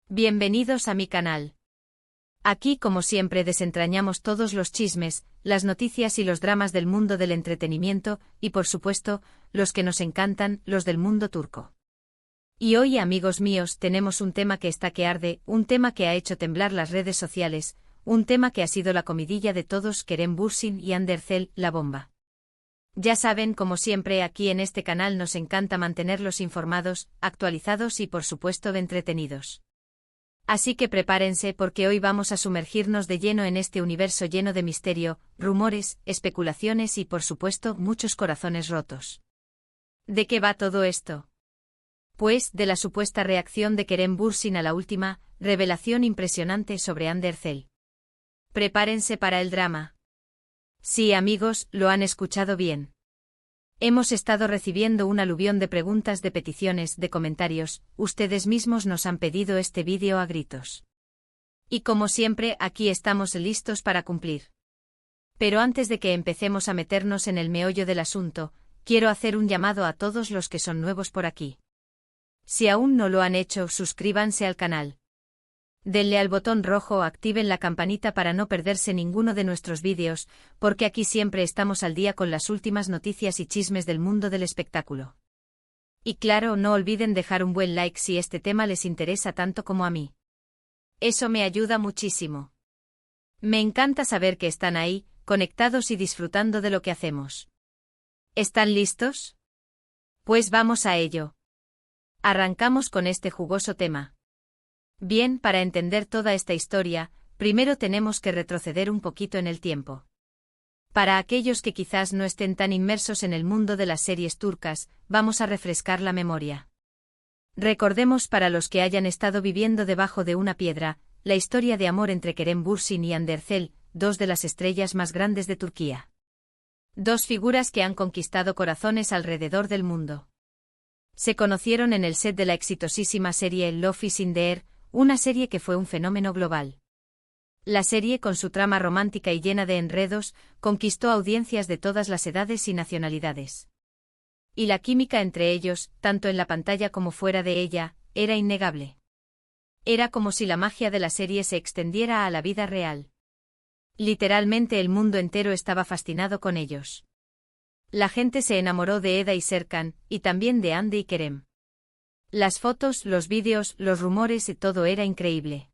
Bienvenidos a mi canal. Aquí, como siempre, desentrañamos todos los chismes, las noticias y los dramas del mundo del entretenimiento, y por supuesto, los que nos encantan, los del mundo turco. Y hoy, amigos míos, tenemos un tema que está que arde, un tema que ha hecho temblar las redes sociales, un tema que ha sido la comidilla de todos: Kerem Bürsin y Hande Erçel, la bomba. Ya saben, como siempre, aquí en este canal nos encanta mantenerlos informados, actualizados y por supuesto entretenidos. Así que prepárense porque hoy vamos a sumergirnos de lleno en este universo lleno de misterio, rumores, especulaciones y por supuesto muchos corazones rotos. ¿De qué va todo esto? Pues de la supuesta reacción de Kerem Bürsin a la última revelación impresionante sobre Hande Erçel. Prepárense para el drama. Sí, amigos, lo han escuchado bien. Hemos estado recibiendo un aluvión de preguntas, de peticiones, de comentarios, ustedes mismos nos han pedido este vídeo a gritos. Y como siempre, aquí estamos listos para cumplir. Pero antes de que empecemos a meternos en el meollo del asunto, quiero hacer un llamado a todos los que son nuevos por aquí. Si aún no lo han hecho, suscríbanse al canal. Denle al botón rojo o activen la campanita para no perderse ninguno de nuestros vídeos, porque aquí siempre estamos al día con las últimas noticias y chismes del mundo del espectáculo. Y claro, no olviden dejar un buen like si este tema les interesa tanto como a mí. Eso me ayuda muchísimo. Me encanta saber que están ahí, conectados y disfrutando de lo que hacemos. ¿Están listos? Pues vamos a ello. Arrancamos con este jugoso tema. Bien, para entender toda esta historia, primero tenemos que retroceder un poquito en el tiempo. Para aquellos que quizás no estén tan inmersos en el mundo de las series turcas, vamos a refrescar la memoria. Recordemos, para los que hayan estado viviendo debajo de una piedra, la historia de amor entre Kerem Bürsin y Hande Erçel, dos de las estrellas más grandes de Turquía. Dos figuras que han conquistado corazones alrededor del mundo. Se conocieron en el set de la exitosísima serie Love is in the Air, una serie que fue un fenómeno global. La serie, con su trama romántica y llena de enredos, conquistó audiencias de todas las edades y nacionalidades. Y la química entre ellos, tanto en la pantalla como fuera de ella, era innegable. Era como si la magia de la serie se extendiera a la vida real. Literalmente el mundo entero estaba fascinado con ellos. La gente se enamoró de Eda y Serkan, y también de Hande y Kerem. Las fotos, los vídeos, los rumores y todo era increíble.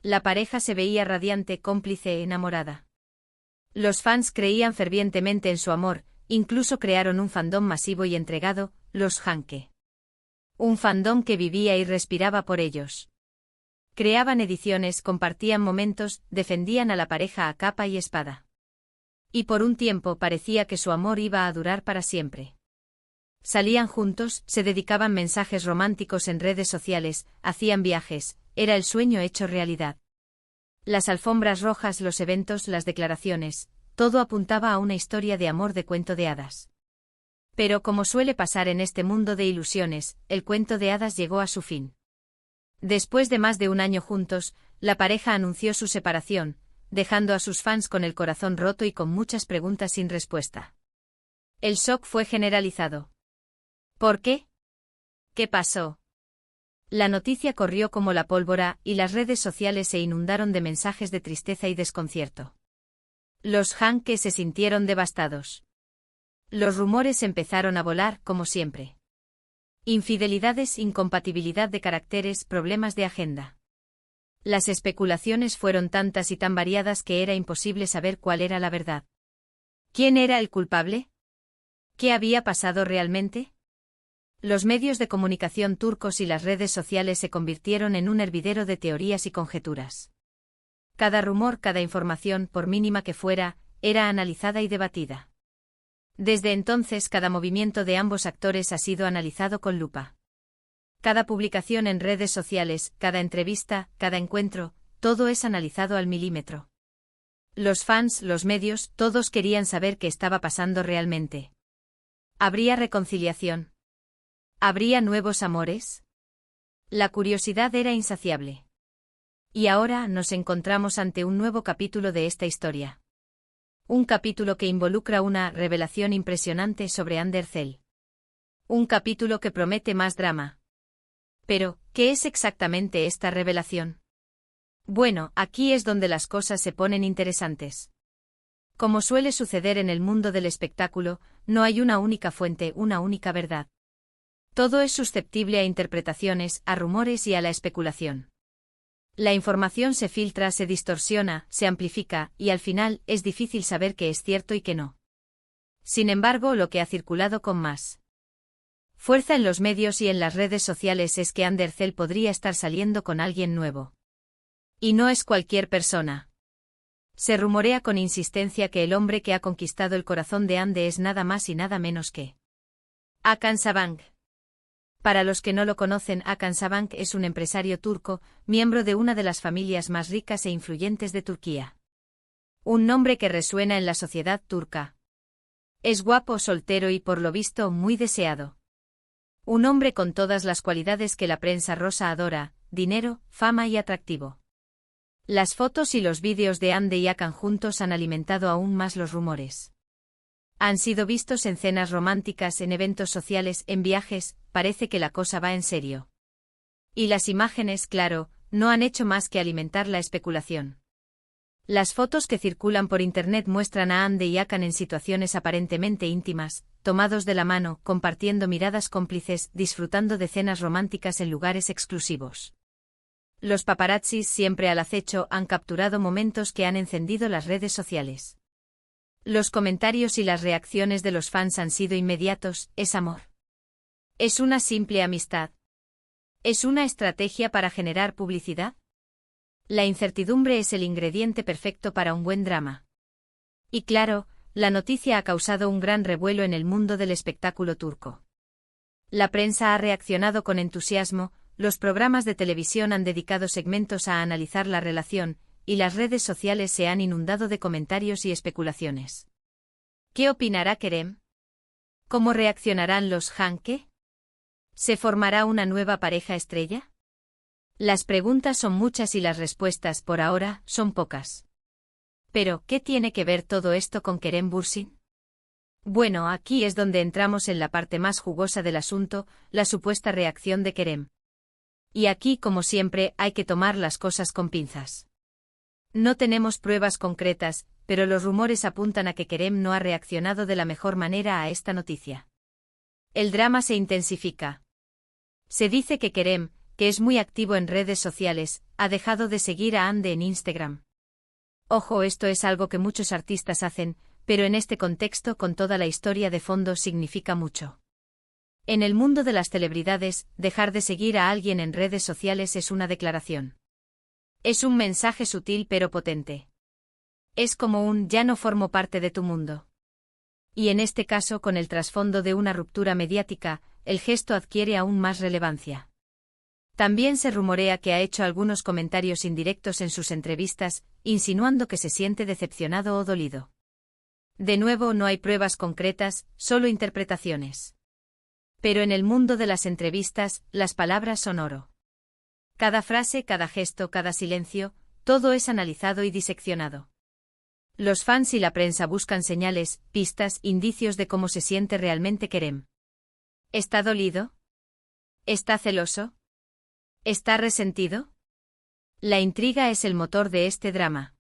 La pareja se veía radiante, cómplice, enamorada. Los fans creían fervientemente en su amor, incluso crearon un fandom masivo y entregado, los Hanke. Un fandom que vivía y respiraba por ellos. Creaban ediciones, compartían momentos, defendían a la pareja a capa y espada. Y por un tiempo parecía que su amor iba a durar para siempre. Salían juntos, se dedicaban mensajes románticos en redes sociales, hacían viajes, era el sueño hecho realidad. Las alfombras rojas, los eventos, las declaraciones, todo apuntaba a una historia de amor de cuento de hadas. Pero como suele pasar en este mundo de ilusiones, el cuento de hadas llegó a su fin. Después de más de un año juntos, la pareja anunció su separación, dejando a sus fans con el corazón roto y con muchas preguntas sin respuesta. El shock fue generalizado. ¿Por qué? ¿Qué pasó? La noticia corrió como la pólvora y las redes sociales se inundaron de mensajes de tristeza y desconcierto. Los Hanke se sintieron devastados. Los rumores empezaron a volar, como siempre. Infidelidades, incompatibilidad de caracteres, problemas de agenda. Las especulaciones fueron tantas y tan variadas que era imposible saber cuál era la verdad. ¿Quién era el culpable? ¿Qué había pasado realmente? Los medios de comunicación turcos y las redes sociales se convirtieron en un hervidero de teorías y conjeturas. Cada rumor, cada información, por mínima que fuera, era analizada y debatida. Desde entonces, cada movimiento de ambos actores ha sido analizado con lupa. Cada publicación en redes sociales, cada entrevista, cada encuentro, todo es analizado al milímetro. Los fans, los medios, todos querían saber qué estaba pasando realmente. ¿Habría reconciliación? ¿Habría nuevos amores? La curiosidad era insaciable. Y ahora nos encontramos ante un nuevo capítulo de esta historia. Un capítulo que involucra una revelación impresionante sobre Hande Erçel. Un capítulo que promete más drama. Pero, ¿Qué es exactamente esta revelación? Bueno, aquí es donde las cosas se ponen interesantes. Como suele suceder en el mundo del espectáculo, no hay una única fuente, una única verdad. Todo es susceptible a interpretaciones, a rumores y a la especulación. La información se filtra, se distorsiona, se amplifica, y al final es difícil saber qué es cierto y qué no. Sin embargo, lo que ha circulado con más fuerza en los medios y en las redes sociales es que Ander Zell podría estar saliendo con alguien nuevo. Y no es cualquier persona. Se rumorea con insistencia que el hombre que ha conquistado el corazón de Ande es nada más y nada menos que Hakan Sabank. Para los que no lo conocen, Hakan Sabank es un empresario turco, miembro de una de las familias más ricas e influyentes de Turquía. Un nombre que resuena en la sociedad turca. Es guapo, soltero y por lo visto muy deseado. Un hombre con todas las cualidades que la prensa rosa adora: dinero, fama y atractivo. Las fotos y los vídeos de Ande y Hakan juntos han alimentado aún más los rumores. Han sido vistos en cenas románticas, en eventos sociales, en viajes, parece que la cosa va en serio. Y las imágenes, claro, no han hecho más que alimentar la especulación. Las fotos que circulan por internet muestran a Ande y Hakan en situaciones aparentemente íntimas, tomados de la mano, compartiendo miradas cómplices, disfrutando de cenas románticas en lugares exclusivos. Los paparazzis, siempre al acecho, han capturado momentos que han encendido las redes sociales. Los comentarios y las reacciones de los fans han sido inmediatos: es amor. ¿Es una simple amistad? ¿Es una estrategia para generar publicidad? La incertidumbre es el ingrediente perfecto para un buen drama. Y claro, la noticia ha causado un gran revuelo en el mundo del espectáculo turco. La prensa ha reaccionado con entusiasmo, los programas de televisión han dedicado segmentos a analizar la relación, y las redes sociales se han inundado de comentarios y especulaciones. ¿Qué opinará Kerem? ¿Cómo reaccionarán los Hanke? ¿Se formará una nueva pareja estrella? Las preguntas son muchas y las respuestas, por ahora, son pocas. Pero, ¿qué tiene que ver todo esto con Kerem Bürsin? Bueno, aquí es donde entramos en la parte más jugosa del asunto, la supuesta reacción de Kerem. Y aquí, como siempre, hay que tomar las cosas con pinzas. No tenemos pruebas concretas, pero los rumores apuntan a que Kerem no ha reaccionado de la mejor manera a esta noticia. El drama se intensifica. Se dice que Kerem, que es muy activo en redes sociales, ha dejado de seguir a Ande en Instagram. Ojo, esto es algo que muchos artistas hacen, pero en este contexto, con toda la historia de fondo, significa mucho. En el mundo de las celebridades, dejar de seguir a alguien en redes sociales es una declaración. Es un mensaje sutil pero potente. Es como un «ya no formo parte de tu mundo». Y en este caso, con el trasfondo de una ruptura mediática, el gesto adquiere aún más relevancia. También se rumorea que ha hecho algunos comentarios indirectos en sus entrevistas, insinuando que se siente decepcionado o dolido. De nuevo, no hay pruebas concretas, solo interpretaciones. Pero en el mundo de las entrevistas, las palabras son oro. Cada frase, cada gesto, cada silencio, todo es analizado y diseccionado. Los fans y la prensa buscan señales, pistas, indicios de cómo se siente realmente Kerem. ¿Está dolido? ¿Está celoso? ¿Está resentido? La intriga es el motor de este drama.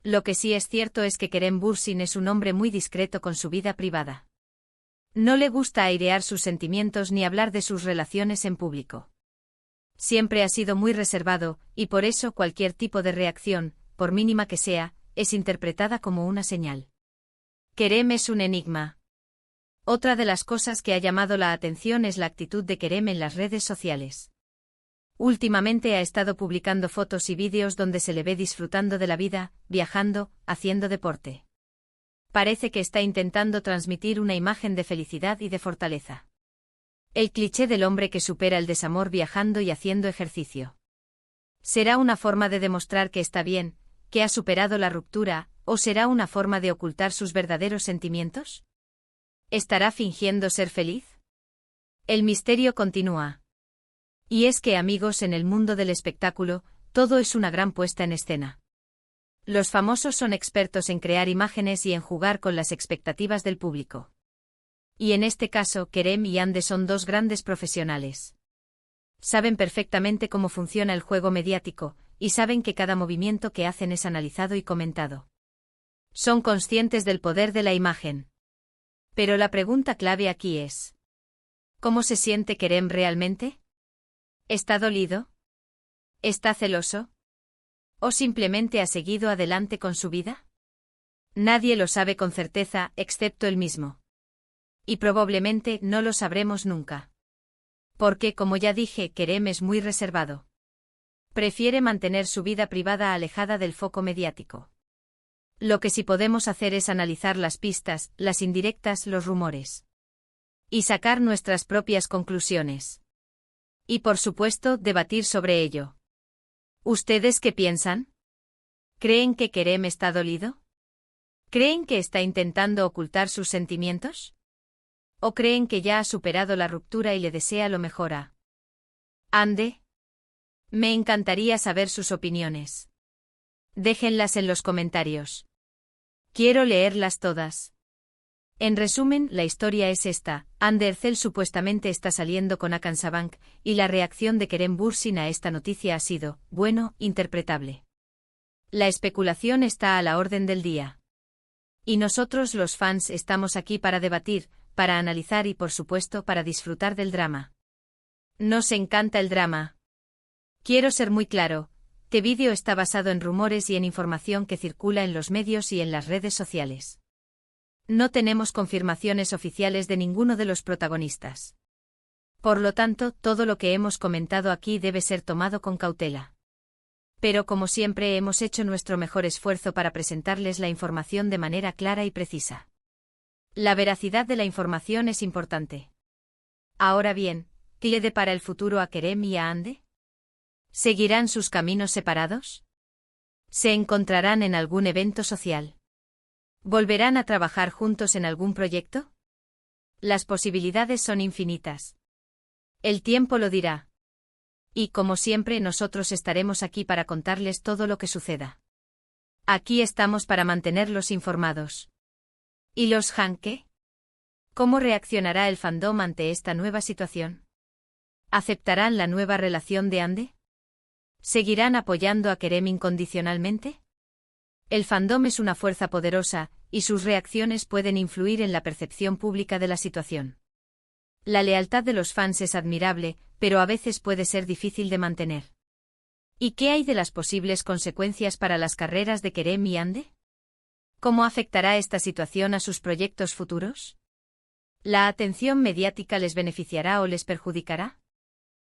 Lo que sí es cierto es que Kerem Bürsin es un hombre muy discreto con su vida privada. No le gusta airear sus sentimientos ni hablar de sus relaciones en público. Siempre ha sido muy reservado, y por eso cualquier tipo de reacción, por mínima que sea, es interpretada como una señal. Kerem es un enigma. Otra de las cosas que ha llamado la atención es la actitud de Kerem en las redes sociales. Últimamente ha estado publicando fotos y vídeos donde se le ve disfrutando de la vida, viajando, haciendo deporte. Parece que está intentando transmitir una imagen de felicidad y de fortaleza. El cliché del hombre que supera el desamor viajando y haciendo ejercicio. ¿Será una forma de demostrar que está bien, que ha superado la ruptura, o será una forma de ocultar sus verdaderos sentimientos? ¿Estará fingiendo ser feliz? El misterio continúa. Y es que, amigos, en el mundo del espectáculo, todo es una gran puesta en escena. Los famosos son expertos en crear imágenes y en jugar con las expectativas del público. Y en este caso, Kerem y Ande son dos grandes profesionales. Saben perfectamente cómo funciona el juego mediático, y saben que cada movimiento que hacen es analizado y comentado. Son conscientes del poder de la imagen. Pero la pregunta clave aquí es: ¿cómo se siente Kerem realmente? ¿Está dolido? ¿Está celoso? ¿O simplemente ha seguido adelante con su vida? Nadie lo sabe con certeza, excepto él mismo. Y probablemente no lo sabremos nunca. Porque, como ya dije, Kerem es muy reservado. Prefiere mantener su vida privada alejada del foco mediático. Lo que sí podemos hacer es analizar las pistas, las indirectas, los rumores. Y sacar nuestras propias conclusiones. Y por supuesto, debatir sobre ello. ¿Ustedes qué piensan? ¿Creen que Kerem está dolido? ¿Creen que está intentando ocultar sus sentimientos? ¿O creen que ya ha superado la ruptura y le desea lo mejor a Hande? Me encantaría saber sus opiniones. Déjenlas en los comentarios. Quiero leerlas todas. En resumen, la historia es esta: Hande Erçel supuestamente está saliendo con Hakan Sabank, y la reacción de Kerem Bürsin a esta noticia ha sido, bueno, interpretable. La especulación está a la orden del día. Y nosotros los fans estamos aquí para debatir, para analizar y por supuesto para disfrutar del drama. Nos encanta el drama. Quiero ser muy claro, este vídeo está basado en rumores y en información que circula en los medios y en las redes sociales. No tenemos confirmaciones oficiales de ninguno de los protagonistas. Por lo tanto, todo lo que hemos comentado aquí debe ser tomado con cautela. Pero como siempre hemos hecho nuestro mejor esfuerzo para presentarles la información de manera clara y precisa. La veracidad de la información es importante. Ahora bien, ¿qué le depara el futuro a Kerem y a Hande? ¿Seguirán sus caminos separados? ¿Se encontrarán en algún evento social? ¿Volverán a trabajar juntos en algún proyecto? Las posibilidades son infinitas. El tiempo lo dirá. Y como siempre nosotros estaremos aquí para contarles todo lo que suceda. Aquí estamos para mantenerlos informados. ¿Y los Han qué? ¿Cómo reaccionará el fandom ante esta nueva situación? ¿Aceptarán la nueva relación de Hande? ¿Seguirán apoyando a Kerem incondicionalmente? El fandom es una fuerza poderosa, y sus reacciones pueden influir en la percepción pública de la situación. La lealtad de los fans es admirable, pero a veces puede ser difícil de mantener. ¿Y qué hay de las posibles consecuencias para las carreras de Kerem y Hande? ¿Cómo afectará esta situación a sus proyectos futuros? ¿La atención mediática les beneficiará o les perjudicará?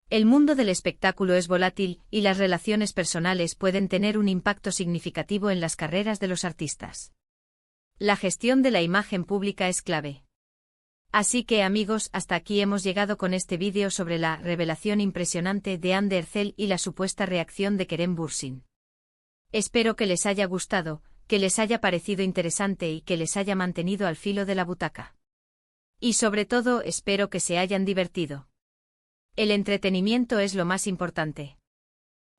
El mundo del espectáculo es volátil, y las relaciones personales pueden tener un impacto significativo en las carreras de los artistas. La gestión de la imagen pública es clave. Así que amigos, hasta aquí hemos llegado con este vídeo sobre la revelación impresionante de Hande Erçel y la supuesta reacción de Kerem Bürsin. Espero que les haya gustado, que les haya parecido interesante y que les haya mantenido al filo de la butaca. Y sobre todo espero que se hayan divertido. El entretenimiento es lo más importante.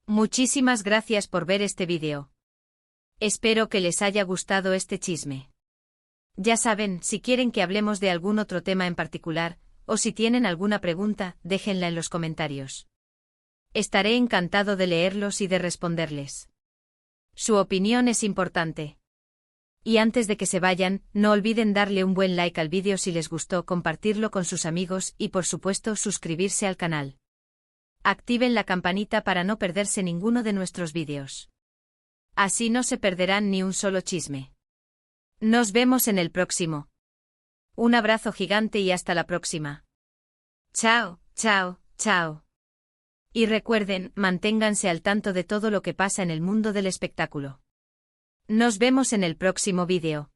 Muchísimas gracias por ver este vídeo. Espero que les haya gustado este chisme. Ya saben, si quieren que hablemos de algún otro tema en particular, o si tienen alguna pregunta, déjenla en los comentarios. Estaré encantado de leerlos y de responderles. Su opinión es importante. Y antes de que se vayan, no olviden darle un buen like al vídeo si les gustó, compartirlo con sus amigos y por supuesto suscribirse al canal. Activen la campanita para no perderse ninguno de nuestros vídeos. Así no se perderán ni un solo chisme. Nos vemos en el próximo. Un abrazo gigante y hasta la próxima. Chao, chao, chao. Y recuerden, manténganse al tanto de todo lo que pasa en el mundo del espectáculo. Nos vemos en el próximo vídeo.